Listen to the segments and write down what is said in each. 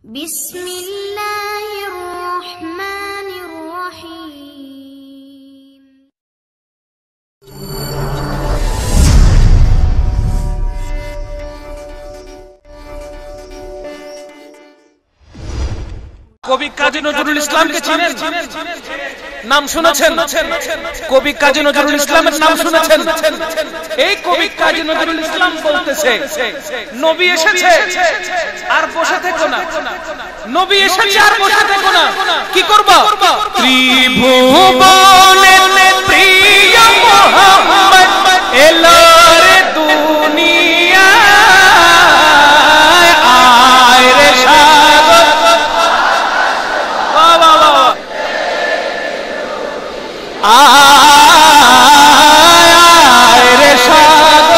বিসমিল্লাহির রহমানির রহিম। কবি কাজী নজরুল ইসলামকে চিনেন? নাম শুনেছেন? কবি কাজী নজরুল ইসলামের নাম শুনেছেন? এই কবি কাজী নজরুল ইসলাম বলতেছে, নবী এসেছে আর বসে থেকো না, নবী এসেছে আর বসে থেকো না, কি করবা? ত্রিভুবনে প্রিয় মুহাম্মদ এলো রে দুনিয়ায়, আয় রে স্বাগত। আয় রে স্বাগত,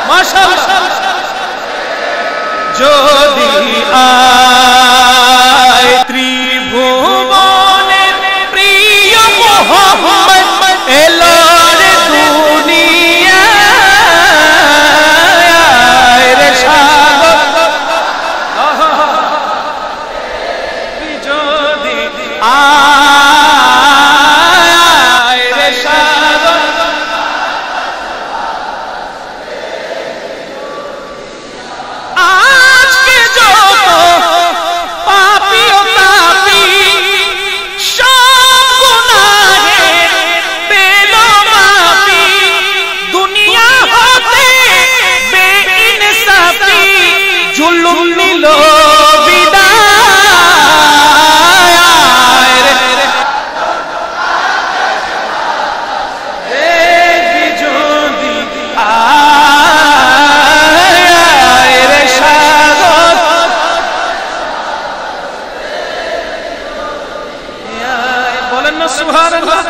মাশাআল্লাহ। যদি আয় ত্রিভুবনের প্রিয় মুহাম্মদ এলো রে দুনিয়ায়, আয় রে স্বাগত। যদি আয় রে স্বাগত, আজকে যত পাপী ও তাপী সব গুনাহের পেল মাফি, দুনিয়া হতে বেইনসাফি জুলুম নিল বিদায়, যদি আয় রে স্বাগত। বলেন না সুবহানাল্লাহ।